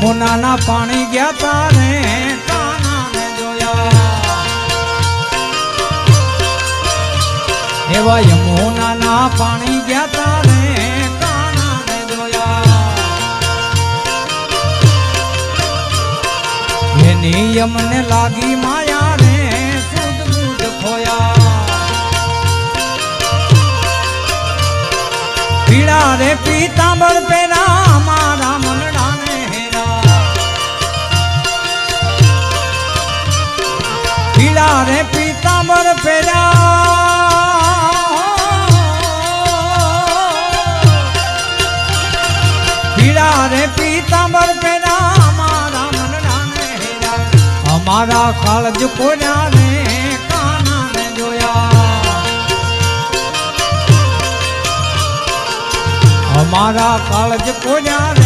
યમુનાના પાણી ગયા તારે કાનાને જોયા એવા યમુનાના પાણી ગયા તારે કાનાને જોયા એની યમને લાગી માયા રે સુધ બુધ ખોયા પીળા રે પીતાંબર પેરા મારા મનડાને હેરા પીળા રે પીતાંબર પેરા પીળા રે પીતાંબર પેરા મારા મનડાને હેરા અમારા કાળજ કોન્યા રે કાનાને જોયા અમારા કાળજ કોન્યા